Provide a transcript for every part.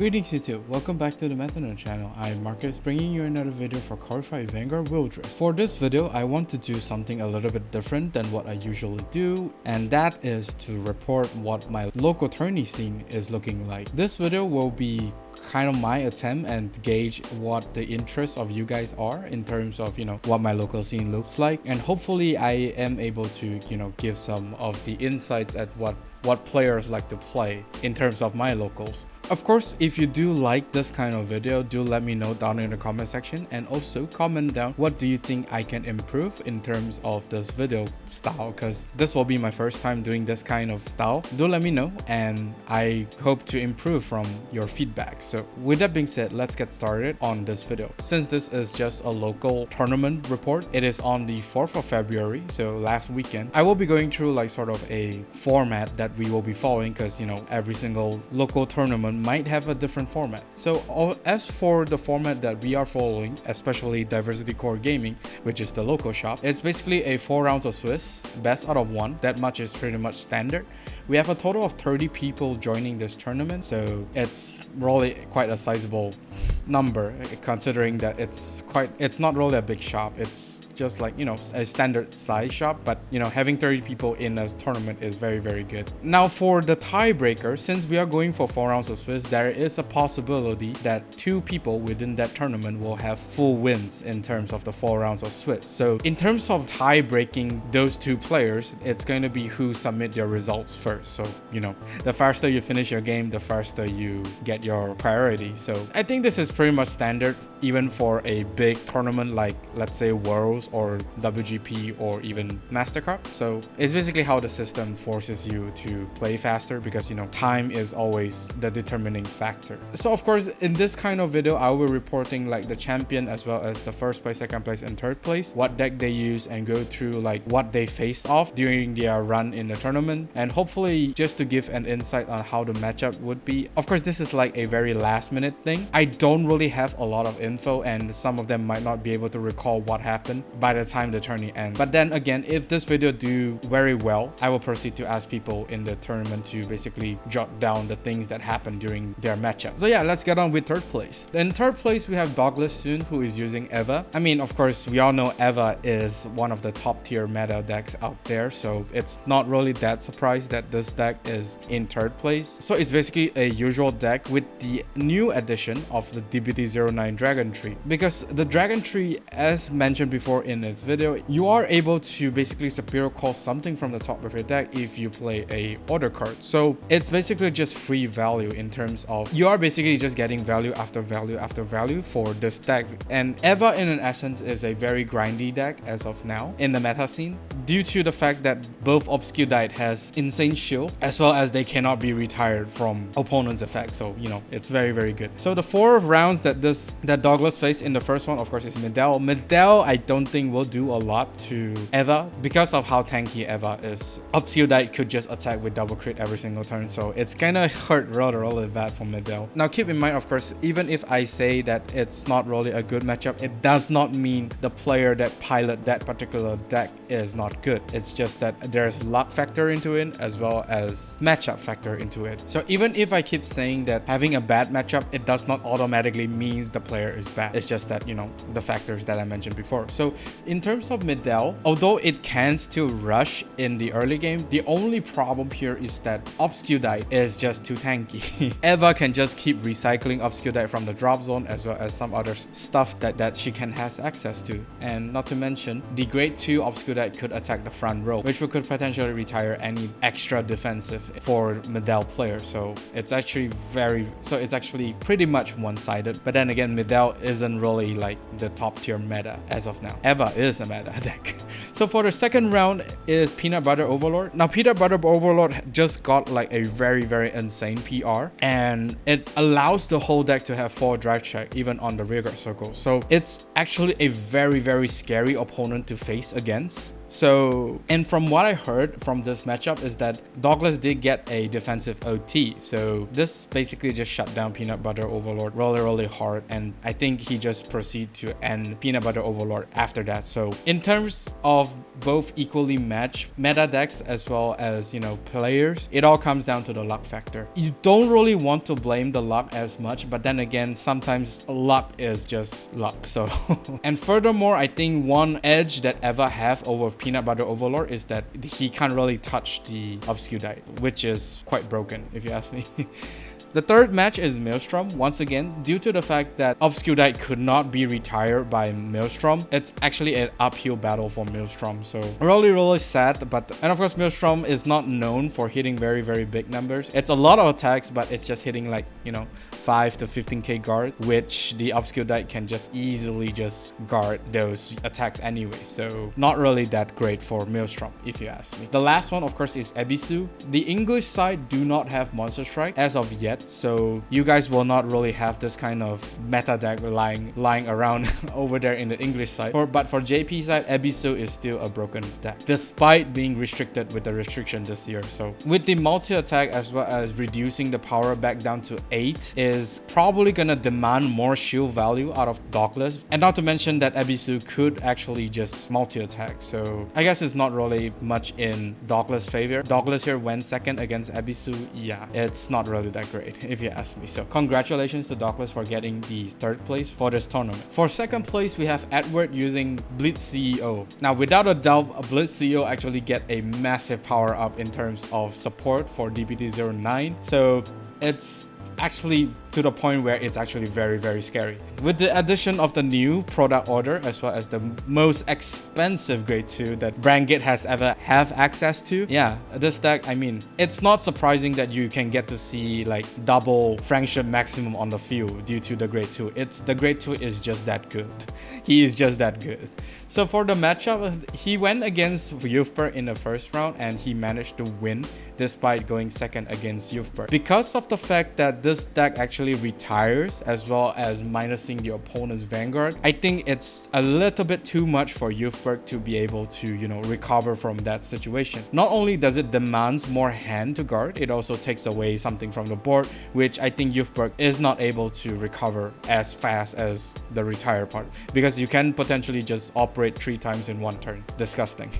Greetings YouTube, welcome back to the Methanol channel. I'm Marcus, bringing you another video for Cardfight Vanguard Outtro. For this video, I want to do something a little bit different than what I usually do, and that is to report what my local tourney scene is looking like. This video will be kind of my attempt and gauge what the interests of you guys are in terms of, what my local scene looks like, and hopefully I am able to, give some of the insights at what players like to play in terms of my locals. Of course, if you do like this kind of video, do let me know down in the comment section, and also comment down what do you think I can improve in terms of this video style, because this will be my first time doing this kind of style. Do let me know, and I hope to improve from your feedback. So with that being said, let's get started on this video. Since this is just a local tournament report, it is on the 4th of February, so last weekend. I will be going through like sort of a format that we will be following, because every single local tournament might have a different format. So as for the format that we are following, especially Diversity Core Gaming, which is the local shop, it's basically a 4 rounds of Swiss, best out of 1. That much is pretty much standard. We have a total of 30 people joining this tournament, so it's really quite a sizable number, considering that it's not really a big shop. It's just like, a standard size shop, but having 30 people in a tournament is very, very good. Now for the tiebreaker, since we are going for 4 rounds of Swiss, there is a possibility that 2 people within that tournament will have full wins in terms of the 4 rounds of Swiss. So in terms of tie breaking those 2 players, it's going to be who submit their results first. So the faster you finish your game, the faster you get your priority. So I think this is pretty much standard even for a big tournament like, let's say, Worlds or WGP or even MasterCard. So it's basically how the system forces you to play faster, because time is always the determining factor. So of course, in this kind of video, I will be reporting like the champion as well as the first place, second place, and third place, what deck they use, and go through like what they faced off during their run in the tournament, and hopefully just to give an insight on how the matchup would be. Of course, this is like a very last minute thing. I don't really have a lot of info, and some of them might not be able to recall what happened by the time the tourney ends. But then again, if this video do very well, I will proceed to ask people in the tournament to basically jot down the things that happened during their matchup. So yeah, let's get on with third place. In third place, we have Douglas Soon, who is using Eva. I mean, of course, we all know Eva is one of the top tier meta decks out there, so it's not really that surprised that this deck is in third place. So it's basically a usual deck with the new addition of the D01 Dragon Tree, because the Dragon Tree, as mentioned before in this video, you are able to basically superior call something from the top of your deck if you play a order card. So it's basically just free value in terms of you are basically just getting value after value after value for this deck. And Eva in an essence is a very grindy deck as of now in the meta scene, due to the fact that both Obscudite has insane shield as well as they cannot be retired from opponent's effect. So it's very, very good. So the 4 rounds that Douglas faced in the first one, of course, is Medell. Medell, I don't think will do a lot to Eva because of how tanky Eva is. Obscudite could just attack with double crit every single turn, so it's kind of hurt really bad for Medell. Now keep in mind, of course, even if I say that it's not really a good matchup, it does not mean the player that pilot that particular deck is not good. It's just that there's luck factor into it as well as matchup factor into it. So even if I keep saying that having a bad matchup, it does not automatically means the player is bad. It's just that, the factors that I mentioned before. So in terms of Medell, although it can still rush in the early game, the only problem here is that Obscudite is just too tanky. Eva can just keep recycling Obscudite from the drop zone as well as some other stuff that she can has access to. And not to mention, the grade 2 Obscudite could attack the front row, which could potentially retire any extra defensive for Medell players. So it's actually pretty much one-sided. But then again, Medell isn't really like the top tier meta as of now. Eva is a meta deck. So for the second round is Peanut Butter Overlord. Now Peanut Butter Overlord just got like a very, very insane PR, and it allows the whole deck to have 4 drive check even on the rearguard circle. So it's actually a very, very scary opponent to face against. So, and from what I heard from this matchup is that Douglas did get a defensive OT. So this basically just shut down Peanut Butter Overlord really hard. And I think he just proceeded to end Peanut Butter Overlord after that. So in terms of both equally matched meta decks as well as, players, it all comes down to the luck factor. You don't really want to blame the luck as much, but then again, sometimes luck is just luck. So and furthermore, I think one edge that Eva have over Peanut Butter Overlord is that he can't really touch the Obscurite, which is quite broken if you ask me. The third match is Maelstrom. Once again, due to the fact that Obscurite could not be retired by Maelstrom, it's actually an uphill battle for Maelstrom. So really sad. And of course, Maelstrom is not known for hitting very big numbers. It's a lot of attacks, but it's just hitting like, 5 to 15k guard, which the Obscurite can just easily just guard those attacks anyway. So not really that great for Maelstrom, if you ask me. The last one, of course, is Ebisu. The English side do not have Monster Strike as of yet. So you guys will not really have this kind of meta deck lying around over there in the English side. But for JP side, Ebisu is still a broken deck, despite being restricted with the restriction this year. So with the multi-attack as well as reducing the power back down to 8 is probably gonna demand more shield value out of Douglas. And not to mention that Ebisu could actually just multi-attack. So I guess it's not really much in Douglas' favor. Douglas here went second against Ebisu. Yeah, it's not really that great, if you ask me. So congratulations to Douglas for getting the third place for this tournament. For second place, we have Edward using Blitz CEO. Now, without a doubt, Blitz CEO actually get a massive power up in terms of support for DPT09. So it's actually to the point where it's actually very scary. With the addition of the new product order as well as the most expensive grade 2 that Vanguard has ever have access to, yeah, this deck, I mean, it's not surprising that you can get to see like double friendship maximum on the field due to the grade 2. The grade 2 is just that good. He is just that good. So for the matchup, he went against Youthbird in the first round and he managed to win despite going second against Youthbird. Because of the fact that this deck actually retires as well as minusing the opponent's Vanguard, I think it's a little bit too much for Youthbird to be able to, recover from that situation. Not only does it demands more hand to guard, it also takes away something from the board, which I think Youthbird is not able to recover as fast as the retire part, because you can potentially just operate 3 times in one turn. Disgusting.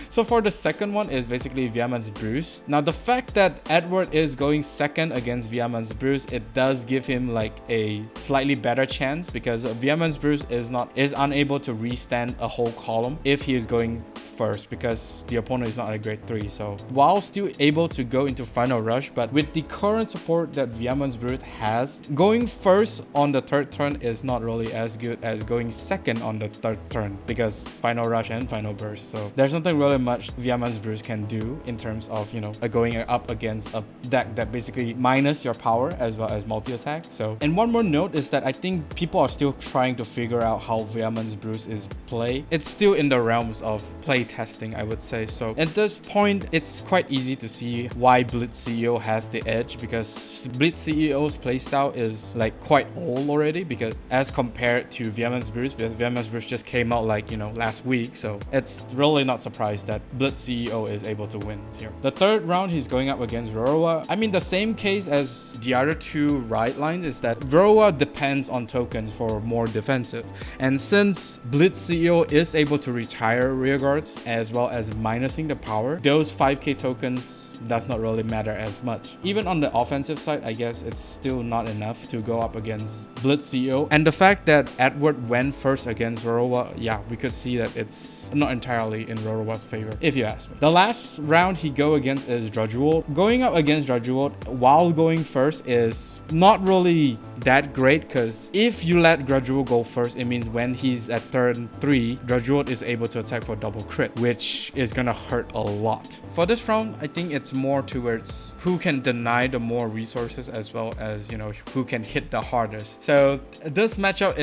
So for the second one is basically Viaman's Bruise. Now the fact that Edward is going second against Viaman's Bruise, it does give him like a slightly better chance, because Viaman's Bruise is unable to restand a whole column if he is going first, because the opponent is not a grade 3. So while still able to go into Final Rush, but with the current support that Viaman's Bruise has, going first on the third turn is not really as good as going second on the third turn, because Final Rush and Final Burst. So there's nothing really much Viaman's Bruise can do in terms of, going up against a deck that basically minus your power as well as multi-attack. So, and one more note is that I think people are still trying to figure out how Viaman's Bruise is played. It's still in the realms of play testing, I would say. So at this point, it's quite easy to see why Blitz CEO has the edge, because Blitz CEO's playstyle is like quite old already, because as compared to Viaman's Bruise, because Viaman's Bruise just came out like, last week. So it's really not surprised that Blitz CEO is able to win here. The third round, he's going up against Veroa. I mean, the same case as the other two right lines is that Veroa depends on tokens for more defensive. And since Blitz CEO is able to retire rearguards as well as minusing the power, those 5k tokens does not really matter as much. Even on the offensive side, I guess it's still not enough to go up against Blitz CEO. And the fact that Edward went first against Veroa, yeah, we could see that it's not entirely in Veroa's favor, if you ask me. The last round he go against is Drajeweled. Going up against Drajeweled while going first is not really that great, because if you let Drajeweled go first, it means when he's at turn 3, Drajeweled is able to attack for double crit, which is gonna hurt a lot. For this round, I think it's more towards who can deny the more resources as well as, who can hit the hardest. So this matchup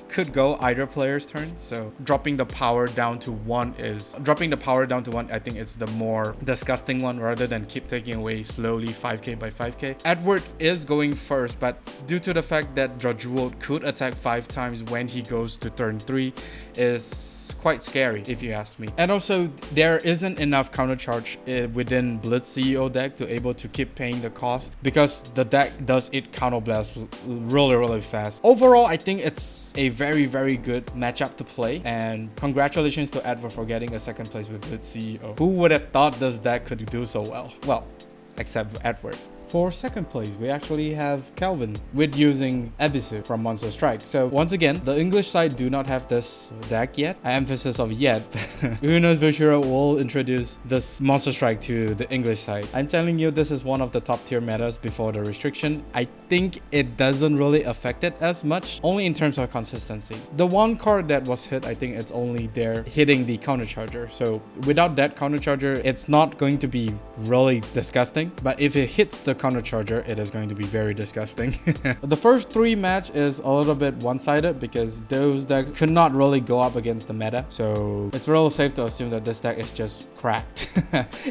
could go either player's turn. So dropping the power down to 1, I think it's the more disgusting one, rather than keep taking away slowly 5k by 5k. Edward is going first, but due to the fact that Drajeweled could attack 5 times when he goes to turn 3 is quite scary if you ask me. And also there isn't enough counter charge within Blitz CEO deck to able to keep paying the cost, because the deck does it counter blast really fast. Overall, I think it's a very good matchup to play, and congratulations to Edward for getting a second place with Blitz CEO. Who would have thought this deck could do so well? Well, except Edward. For second place, we actually have Calvin with using Ebisu from Monster Strike. So once again, the English side do not have this deck yet. I emphasis of yet. Who knows, Vishura will introduce this Monster Strike to the English side. I'm telling you, this is one of the top tier metas before the restriction. I think it doesn't really affect it as much, only in terms of consistency. The one card that was hit, I think it's only there hitting the counter charger. So without that counter charger, it's not going to be really disgusting. But if it hits the counter charger, it is going to be very disgusting. The first 3 match is a little bit one-sided because those decks could not really go up against the meta, so it's really safe to assume that this deck is just cracked.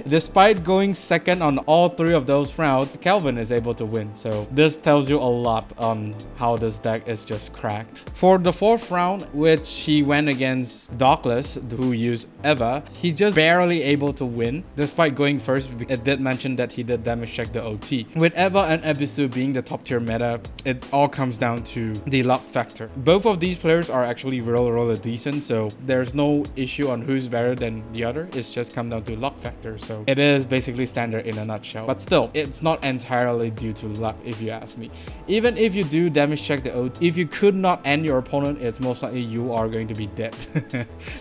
Despite going second on all 3 of those rounds, Calvin is able to win, so this tells you a lot on how this deck is just cracked. For the 4th round, which he went against Dockless, who used Eva, he just barely able to win despite going first. It did mention that he did damage check the OT. With Eva and Ebisu being the top tier meta, it all comes down to the luck factor. Both of these players are actually really decent, so there's no issue on who's better than the other. It's just come down to luck factor. So it is basically standard in a nutshell. But still, it's not entirely due to luck if you ask me. Even if you do damage check the OT, if you could not end your opponent, it's most likely you are going to be dead.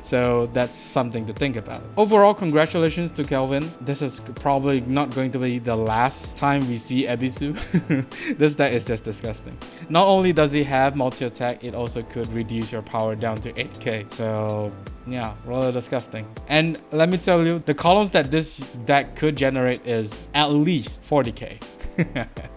So that's something to think about. Overall, congratulations to Kelvin. This is probably not going to be the last time we see Ebisu. This deck is just disgusting. Not only does he have multi-attack, it also could reduce your power down to 8k. So yeah, really disgusting. And let me tell you, the columns that this deck could generate is at least 40k.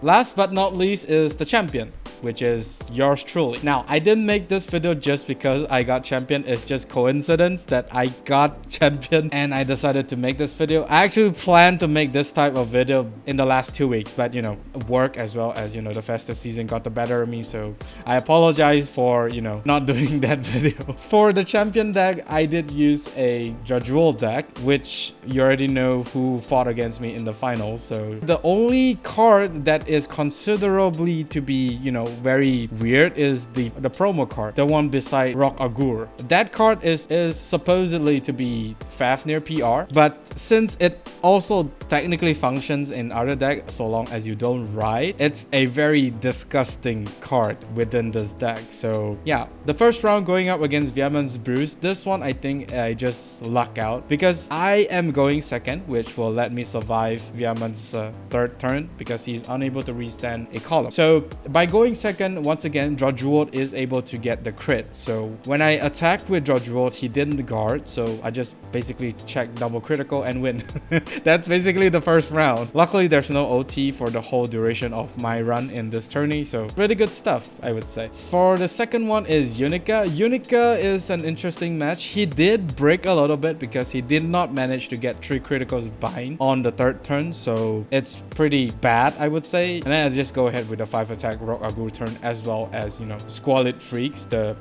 Last but not least is the champion, which is yours truly. Now, I didn't make this video just because I got champion. It's just coincidence that I got champion and I decided to make this video. I actually planned to make this type of video in the last 2 weeks, but you know, work as well as, you know, the festive season got the better of me. So I apologize for, you know, not doing that video. For the champion deck, I did use a Drajeweled deck, which you already know who fought against me in the finals. So the only card that is considerably to be, you know, very weird is the promo card, the one beside Rock Agur. That card is supposedly to be Fafnir PR, but since it also technically functions in other decks so long as you don't ride, it's a very disgusting card within this deck. So yeah, the first round going up against Viaman's Bruce, this one I think I just luck out because I am going second, which will let me survive Viaman's 3rd turn because he's unable to restand a column. So by going second, once again, Drajeweled is able to get the crit. So when I attacked with Drajeweled, he didn't guard, so I just basically checked double critical and win. That's basically the first round. Luckily, there's no OT for the whole duration of my run in this tourney, so really good stuff, I would say. For the second one is Unica. Unica is an interesting match. He did break a little bit because he did not manage to get 3 criticals behind on the 3rd turn, so it's pretty bad, I would say. And then I just go ahead with a 5 attack Rock Agur turn, as well as, you know, Squalid Freaks, the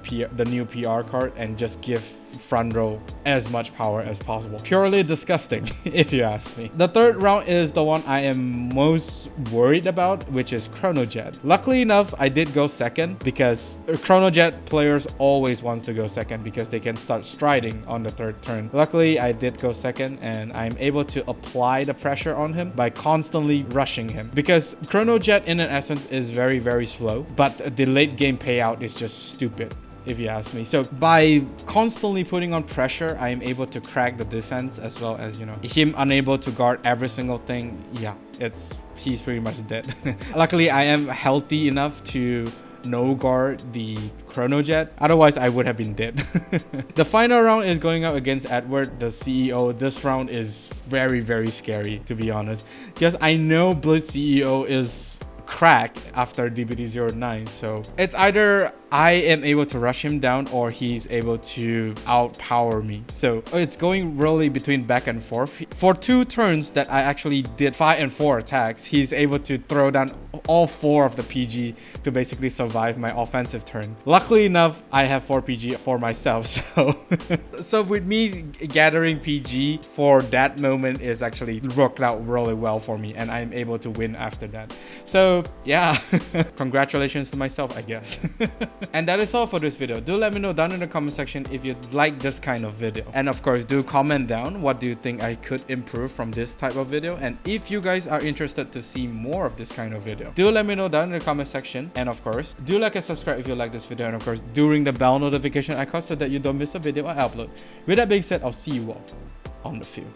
new PR card, and just give front row as much power as possible. Purely disgusting, if you ask me. The 3rd round is the one I am most worried about, which is Chronojet. Luckily enough, I did go second because Chronojet players always wants to go second because they can start striding on the 3rd turn. Luckily, I did go second and I'm able to apply the pressure on him by constantly rushing him, because Chronojet in an essence is very slow, but the late game payout is just stupid, if you ask me. So by constantly putting on pressure, I am able to crack the defense, as well as, you know, him unable to guard every single thing. Yeah, he's pretty much dead. Luckily, I am healthy enough to no guard the Chronojet, otherwise I would have been dead. The final round is going up against Edward, the CEO. This round is very scary, to be honest, because I know Blitz CEO is crack after DBD09. So it's either I am able to rush him down or he's able to outpower me. So it's going really between back and forth. For 2 turns that I actually did 5 and 4 attacks, he's able to throw down all 4 of the PG to basically survive my offensive turn. Luckily enough, I have 4 PG for myself. So with me gathering PG for that moment is actually worked out really well for me, and I'm able to win after that. So yeah, congratulations to myself, I guess. And that is all for this video. Do let me know down in the comment section if you like this kind of video, and of course do comment down what do you think I could improve from this type of video, and if you guys are interested to see more of this kind of video, do let me know down in the comment section. And of course do like and subscribe if you like this video, and of course do ring the bell notification icon so that you don't miss a video I upload. With that being said, I'll see you all on the field.